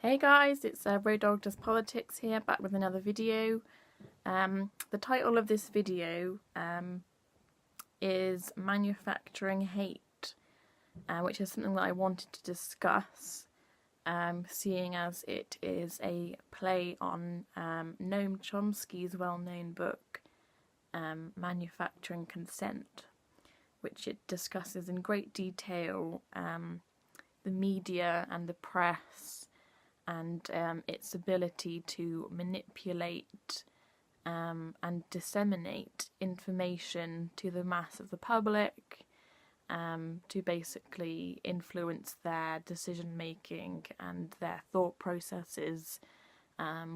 Hey guys, it's Road Dog Does Politics here, back with another video. The title of this video is Manufacturing Hate, which is something that I wanted to discuss, seeing as it is a play on Noam Chomsky's well-known book, Manufacturing Consent, which it discusses in great detail the media and the press and its ability to manipulate and disseminate information to the mass of the public, to basically influence their decision making and their thought processes,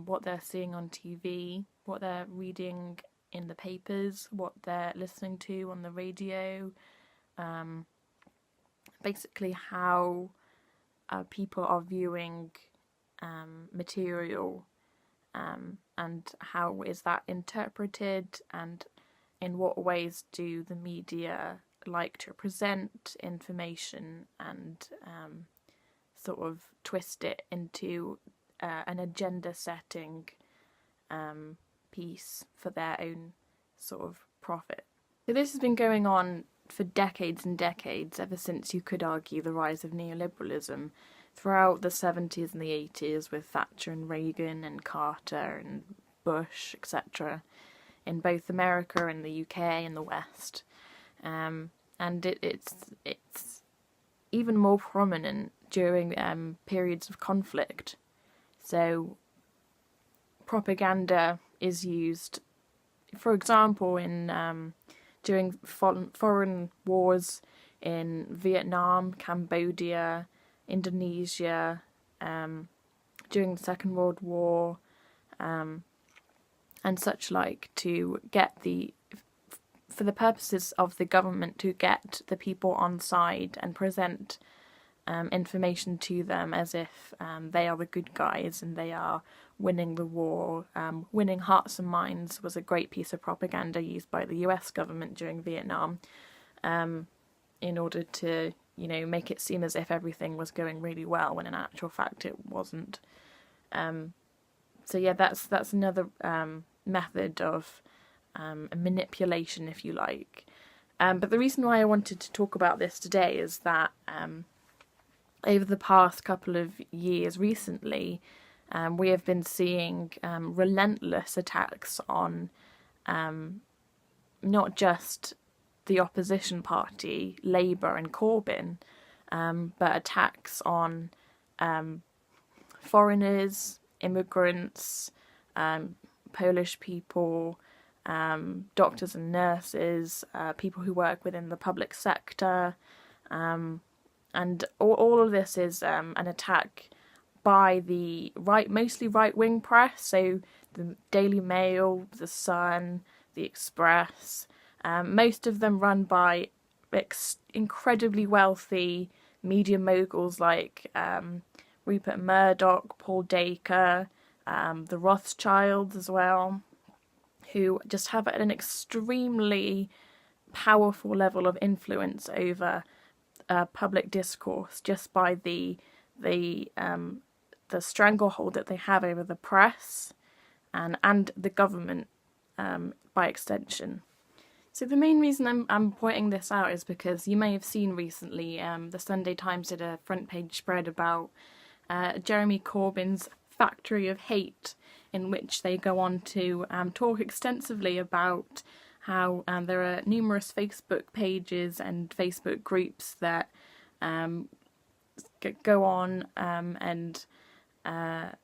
what they're seeing on TV, what they're reading in the papers, what they're listening to on the radio, basically how people are viewing material, and how is that interpreted, and in what ways do the media like to present information and sort of twist it into an agenda setting piece for their own sort of profit. So this has been going on for decades and decades, ever since you could argue the rise of neoliberalism throughout the 70s and the 80s with Thatcher and Reagan and Carter and Bush, etc., in both America and the UK and the West. And it's even more prominent during periods of conflict. So propaganda is used, for example, in during foreign wars in Vietnam, Cambodia, Indonesia, during the Second World War, and such like, to get for the purposes of the government to get the people on side and present information to them as if they are the good guys and they are winning the war. Winning hearts and minds was a great piece of propaganda used by the US government during Vietnam, in order to, make it seem as if everything was going really well when in actual fact it wasn't. So yeah, that's another method of manipulation, if you like. But the reason why I wanted to talk about this today is that over the past couple of years recently, we have been seeing relentless attacks on not just the opposition party, Labour and Corbyn, but attacks on foreigners, immigrants, Polish people, doctors and nurses, people who work within the public sector, and all of this is an attack by the mostly right-wing press, so the Daily Mail, the Sun, the Express, most of them run by incredibly wealthy media moguls like Rupert Murdoch, Paul Dacre, the Rothschilds as well, who just have an extremely powerful level of influence over public discourse just by the stranglehold that they have over the press and the government by extension. So the main reason I'm pointing this out is because you may have seen recently the Sunday Times did a front page spread about Jeremy Corbyn's Factory of Hate, in which they go on to talk extensively about how there are numerous Facebook pages and Facebook groups that go on and are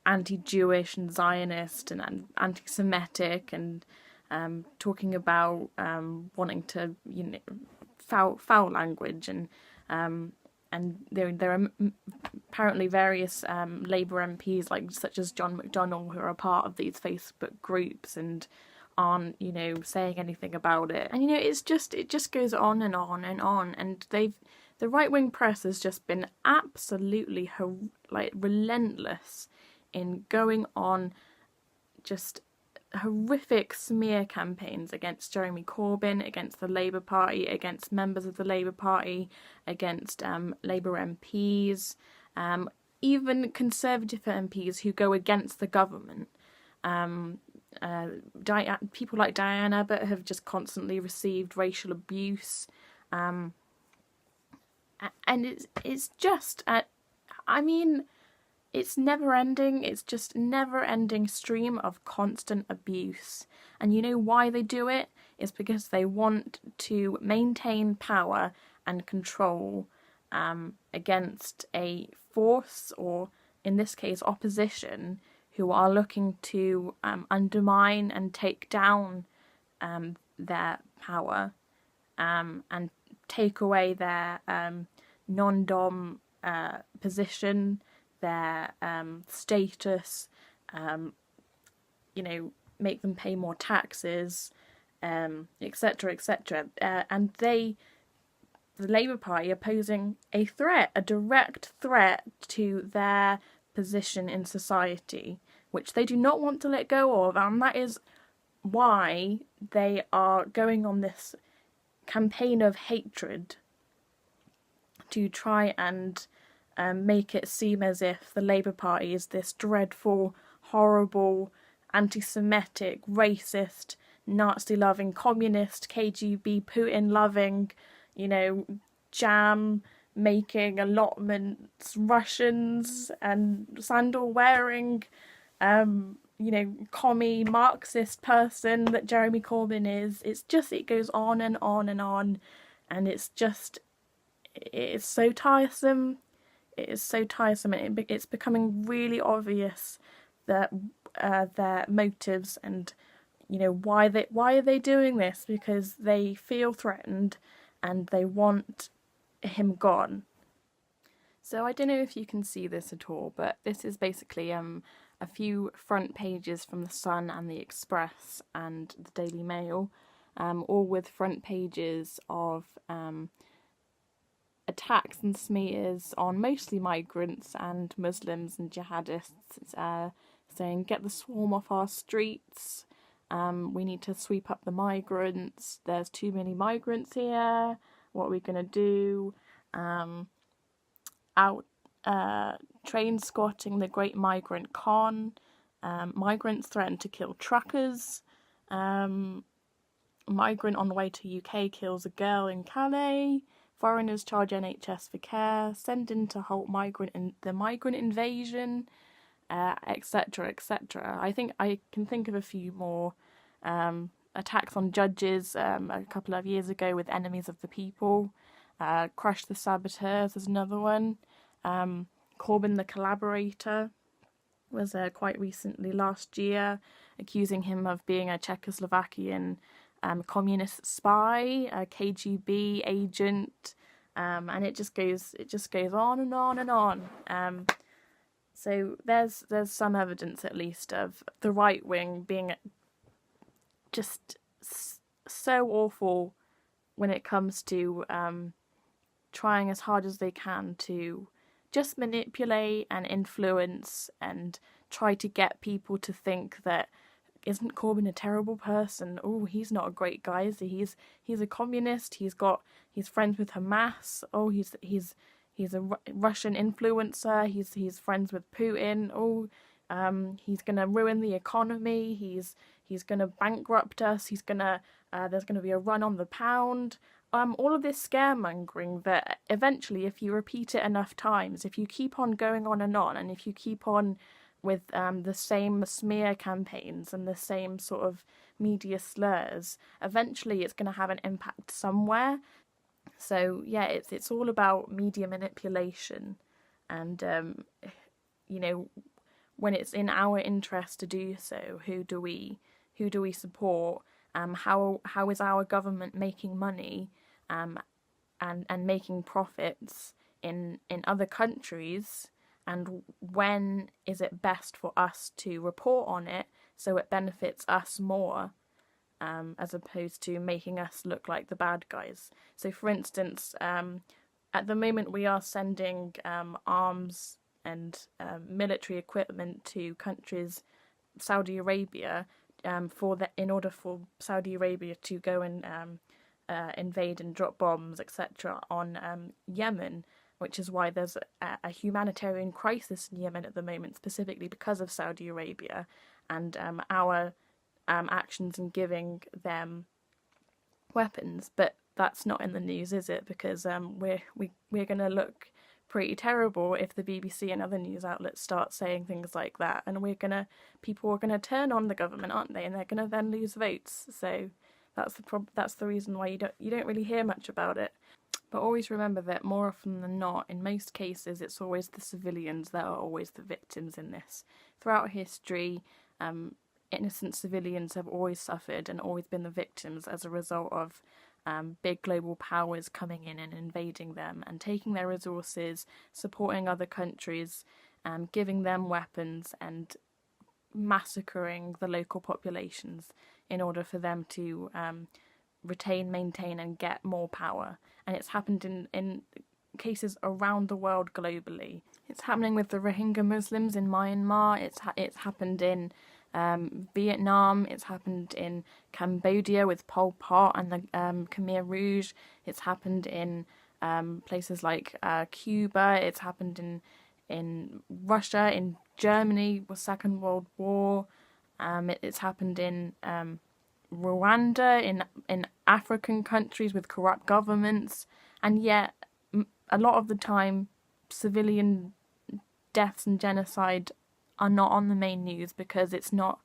anti-Jewish and Zionist and anti-Semitic, and talking about wanting to, foul language, and there are apparently various Labour MPs such as John McDonnell who are a part of these Facebook groups and aren't saying anything about it. And it just goes on and on and on, and the right-wing press has just been absolutely relentless in going on just horrific smear campaigns against Jeremy Corbyn, against the Labour Party, against members of the Labour Party, against Labour MPs, even Conservative MPs who go against the government, people like Diane Abbott have just constantly received racial abuse, and it's just, I mean, it's never ending. It's just never ending stream of constant abuse. And you know why they do it? It's because they want to maintain power and control against a force, or in this case opposition, who are looking to undermine and take down their power and take away their non-dom position, their status, make them pay more taxes, etc., etc. And the Labour Party are posing a threat, a direct threat to their position in society, which they do not want to let go of, and that is why they are going on this campaign of hatred to try and make it seem as if the Labour Party is this dreadful, horrible, anti-Semitic, racist, Nazi-loving, communist, KGB, Putin-loving, jam-making, allotments, Russians, and sandal-wearing, commie, Marxist person that Jeremy Corbyn is. It goes on and on and on, and it's so tiresome. It is so tiresome, and it's becoming really obvious that their motives and why are they doing this, because they feel threatened and they want him gone. So I don't know if you can see this at all, but this is basically a few front pages from the Sun and the Express and the Daily Mail, all with front pages of attacks and smears on mostly migrants and Muslims and jihadists, saying, get the swarm off our streets, we need to sweep up the migrants, there's too many migrants here, what are we going to do, train squatting the Great Migrant Con, migrants threaten to kill truckers, migrant on the way to UK kills a girl in Calais, foreigners charge NHS for care, send in to halt the migrant invasion, etc., etc. I think I can think of a few more. Attacks on judges a couple of years ago with Enemies of the People. Crush the Saboteurs is another one. Corbyn the Collaborator was quite recently last year, accusing him of being a Czechoslovakian communist spy, a KGB agent, and it just goes on and on and on. So there's some evidence, at least, of the right wing being just so awful when it comes to trying as hard as they can to just manipulate and influence and try to get people to think that, isn't Corbyn a terrible person? Oh, he's not a great guy, is he? He's a communist. He's friends with Hamas. Oh, he's a Russian influencer. He's friends with Putin. Oh, he's gonna ruin the economy. He's gonna bankrupt us. There's gonna be a run on the pound. All of this scaremongering that eventually, if you repeat it enough times, if you keep on going on, and if you keep on with the same smear campaigns and the same sort of media slurs, eventually it's going to have an impact somewhere. So yeah, it's all about media manipulation, and when it's in our interest to do so, who do we support? How is our government making money, and making profits in other countries? And when is it best for us to report on it so it benefits us more, as opposed to making us look like the bad guys? So, for instance, at the moment we are sending arms and military equipment to countries, Saudi Arabia, in order for Saudi Arabia to go and invade and drop bombs, etc., on Yemen. which is why there's a humanitarian crisis in Yemen at the moment, specifically because of Saudi Arabia and our actions in giving them weapons. But that's not in the news, is it? Because we're going to look pretty terrible if the BBC and other news outlets start saying things like that, and people are gonna turn on the government, aren't they? And they're gonna then lose votes. So that's the reason why you don't really hear much about it. But always remember that more often than not, in most cases, it's always the civilians that are always the victims in this. Throughout history, innocent civilians have always suffered and always been the victims as a result of big global powers coming in and invading them and taking their resources, supporting other countries, giving them weapons and massacring the local populations in order for them to retain, maintain and get more power. And it's happened in cases around the world globally. It's happening with the Rohingya Muslims in Myanmar. It's happened in Vietnam. It's happened in Cambodia with Pol Pot and the Khmer Rouge. It's happened in places like Cuba. It's happened in Russia, in Germany with Second World War. It's happened in Rwanda, in African countries with corrupt governments, and yet a lot of the time civilian deaths and genocide are not on the main news because it's not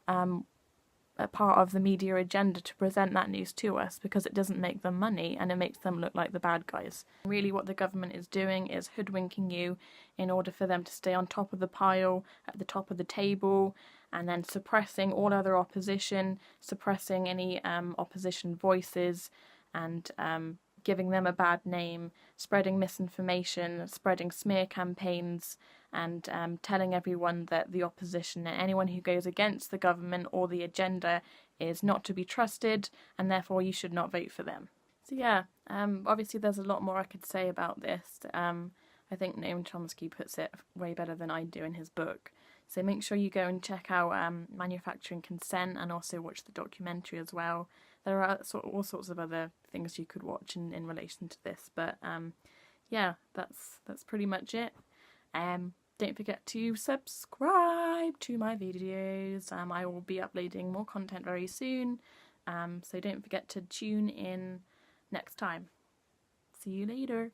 a part of the media agenda to present that news to us, because it doesn't make them money and it makes them look like the bad guys. Really what the government is doing is hoodwinking you in order for them to stay on top of the pile, at the top of the table, and then suppressing all other opposition, suppressing any opposition voices, and giving them a bad name, spreading misinformation, spreading smear campaigns, and telling everyone that the opposition and anyone who goes against the government or the agenda is not to be trusted, and therefore you should not vote for them. So yeah, obviously there's a lot more I could say about this. I think Noam Chomsky puts it way better than I do in his book. So make sure you go and check out Manufacturing Consent and also watch the documentary as well. There are all sorts of other things you could watch in relation to this. But yeah, that's pretty much it. Don't forget to subscribe to my videos. I will be uploading more content very soon. So don't forget to tune in next time. See you later.